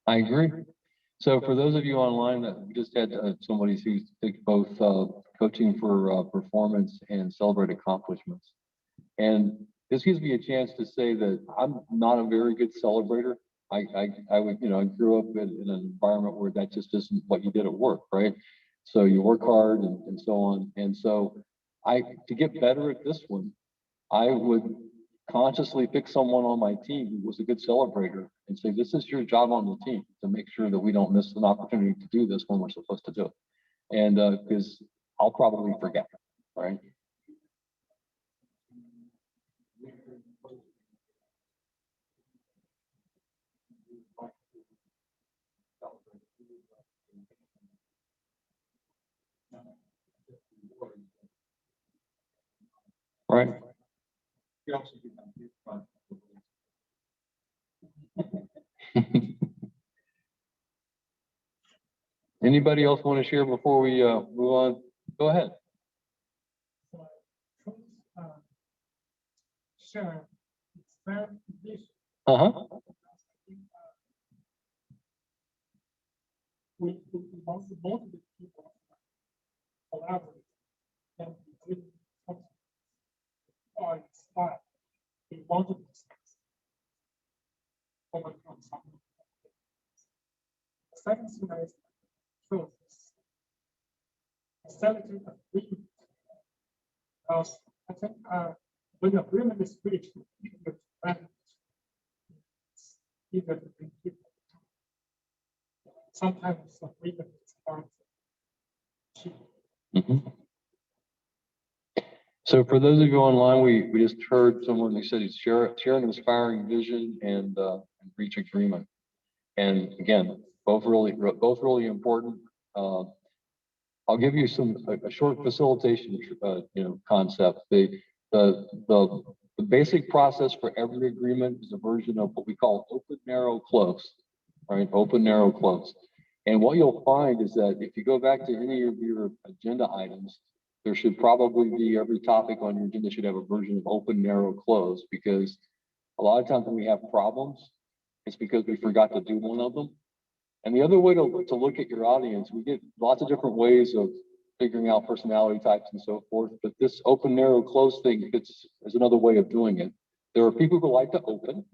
I agree. So for those of you online that we just had somebody who took both coaching for performance and celebrate accomplishments. And this gives me a chance to say that I'm not a very good celebrator. I would, you know, I grew up in an environment where that just isn't what you did at work, right? So you work hard and so on. And so to get better at this one, I would consciously pick someone on my team who was a good celebrator and say, this is your job on the team to make sure that we don't miss an opportunity to do this when we're supposed to do it. And because I'll probably forget, right? Right. Anybody else want to share before we move on? Go ahead. Sure. It's very conditional. Uh-huh. We want to motivate people to collaborate and we or inspire. We want to overcome something. The second thing is truth. Celebrate agreement. Because I think when agreement is reached, it's easier to bring people. Sometimes agreement is hard to achieve. So for those of you online, we just heard someone who said he's share an inspiring vision and reach agreement. And again, both really important. I'll give you a short facilitation, concept. The The basic process for every agreement is a version of what we call open, narrow, close, right? Open, narrow, close. And what you'll find is that if you go back to any of your agenda items, there should probably be every topic on your agenda should have a version of open, narrow, close, because a lot of times when we have problems, it's because we forgot to do one of them. And the other way to look at your audience, we get lots of different ways of figuring out personality types and so forth, but this open, narrow, close thing is another way of doing it. There are people who like to open,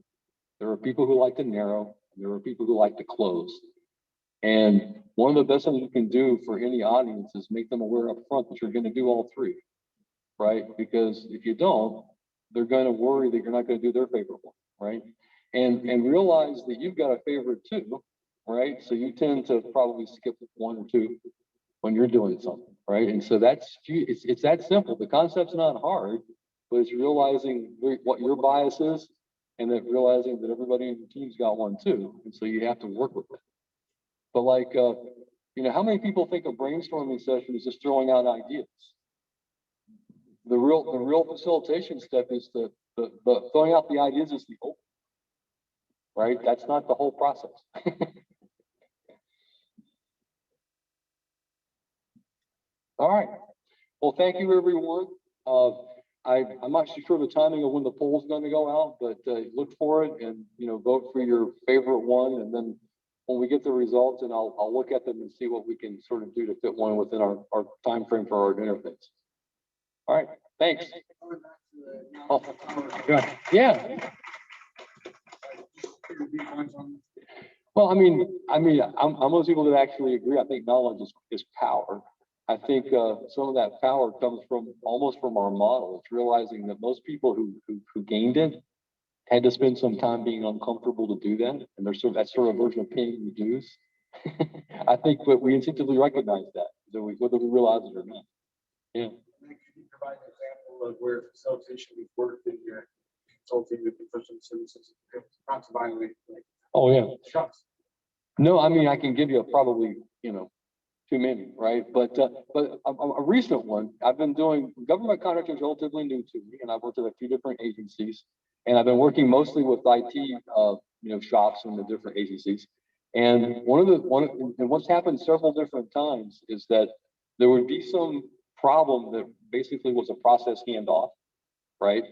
there are people who like to narrow, and there are people who like to close. And one of the best things you can do for any audience is make them aware up front that you're going to do all three, right? Because if you don't, they're going to worry that you're not going to do their favorite one, right? And realize that you've got a favorite too, right? So you tend to probably skip one or two when you're doing something, right? And so it's that simple. The concept's not hard, but it's realizing what your bias is, and then realizing that everybody in the team's got one too, and so you have to work with it. But like, you know, how many people think a brainstorming session is just throwing out ideas? The real facilitation step is the throwing out the ideas is the open, right? That's not the whole process. All right. Well, thank you, everyone. I'm not sure the timing of when the poll's going to go out, but look for it and, you know, vote for your favorite one. And then when we get the results, and I'll look at them and see what we can sort of do to fit one within our time frame for our interface. All right. Thanks. Oh, yeah. Well, I mean, I'm those people that actually agree. I think knowledge is power. I think some of that power comes from almost from our model. It's realizing that most people who gained it had to spend some time being uncomfortable to do that, and there's that's sort of a version of paying the dues. I think we instinctively recognize that, whether we realize it or not. Yeah. Can you provide an example of where facilitation has worked in your consulting with professional services, not to violate like Oh yeah. shops? No, I mean I can give you probably, you know, too many, right? But a recent one, I've been doing government contracting is relatively new to me, and I've worked at a few different agencies, and I've been working mostly with IT, you know, shops in the different agencies. And what's happened several different times is that there would be some problem that basically was a process handoff, right?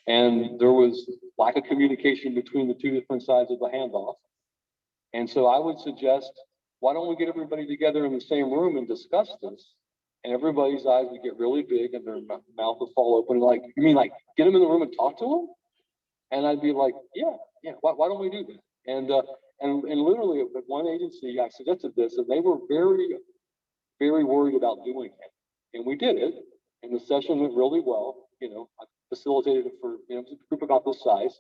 And there was lack of communication between the two different sides of the handoff. And so I would suggest, why don't we get everybody together in the same room and discuss this? And everybody's eyes would get really big and their mouth would fall open. Like, you mean like get them in the room and talk to them? And I'd be like, yeah. Why don't we do that? And literally at one agency, I suggested this, and they were very, very worried about doing it. And we did it, and the session went really well. You know, I facilitated it for, you know, a group about this size.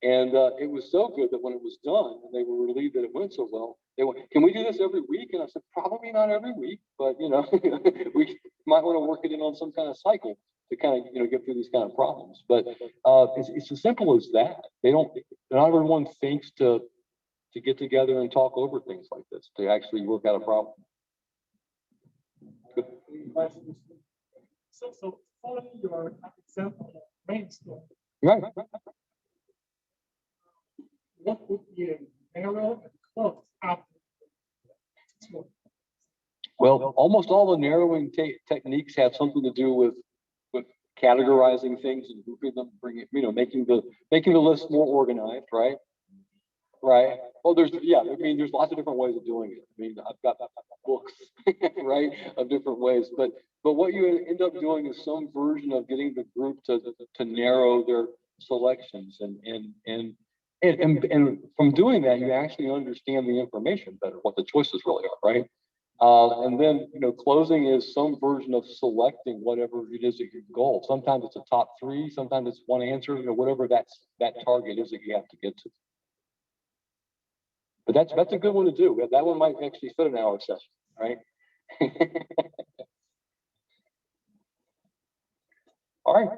And it was so good that when it was done, and they were relieved that it went so well, they went, can we do this every week? And I said, probably not every week, but, you know, we might want to work it in on some kind of cycle to kind of, you know, get through these kind of problems. But it's as simple as that. Not everyone thinks to get together and talk over things like this, to actually work out a problem. So following your example of brainstorm, Right. what would be a narrow and close after? Well, almost all the narrowing techniques have something to do with categorizing things and grouping them, making the list more organized, right? Right. Well, there's lots of different ways of doing it. I mean, I've got books, right, of different ways. But what you end up doing is some version of getting the group to narrow their selections, and from doing that, you actually understand the information better, what the choices really are, right? And then, you know, closing is some version of selecting whatever it is that your goal. Sometimes it's a top three, sometimes it's one answer, you know, whatever that target is that you have to get to. But that's a good one to do. That one might actually fit an hour session, right? All right.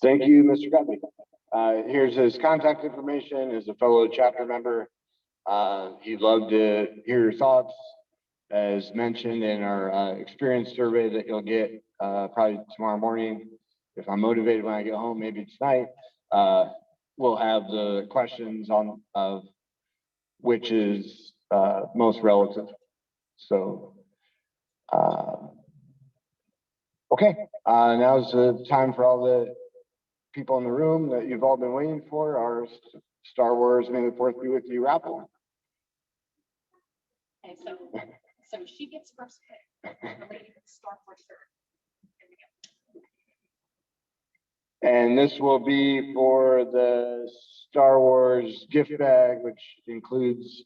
Thank you, Mr. Godbey. Here's his contact information as a fellow chapter member. He'd love to hear your thoughts as mentioned in our experience survey that you'll get probably tomorrow morning. If I'm motivated when I get home, maybe tonight, we'll have the questions on of which is most relative. So, okay, now's the time for all the people in the room that you've all been waiting for, our Star Wars May the Fourth Be With You raffle. Okay, so she gets first pick. The lady with the Star Wars shirt. Here we go. And this will be for the Star Wars gift bag, which includes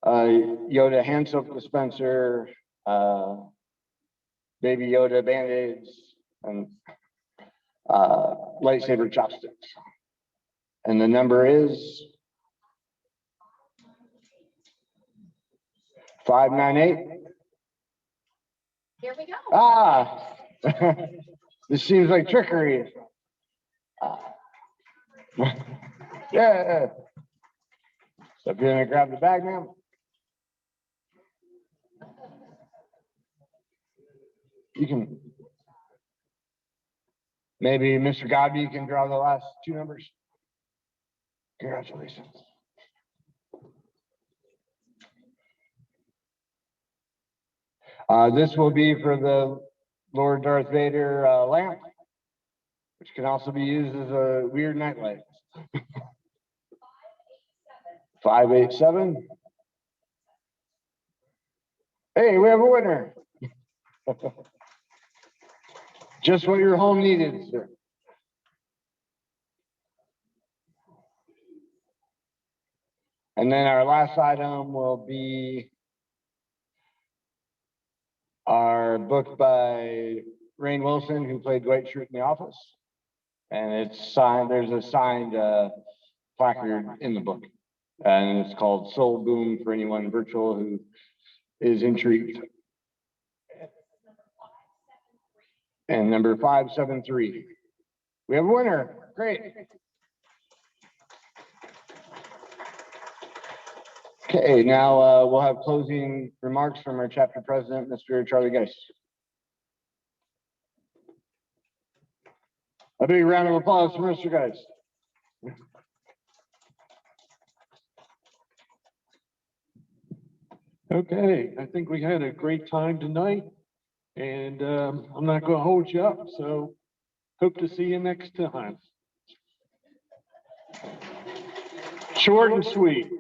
Yoda hand soap dispenser, Baby Yoda Band-Aids, and lightsaber chopsticks. And the number is 598. Here we go. Ah, this seems like trickery. Yeah. So if you're gonna grab the bag, ma'am. You can. Maybe Mr. Godbey can draw the last two numbers. Congratulations. This will be for the Lord Darth Vader lamp, which can also be used as a weird nightlight. 587. Hey, we have a winner. Just what your home needed, sir. And then our last item will be our book by Rainn Wilson, who played Dwight Schrute in The Office. And it's signed, there's a signed placard in the book. And it's called Soul Boom for anyone virtual who is intrigued. And number 573. We have a winner. Great. Okay, now we'll have closing remarks from our chapter president, Mr. Charlie Geist. A big round of applause for Mr. Geist. Okay, I think we had a great time tonight, and I'm not going to hold you up, so hope to see you next time. Short and sweet.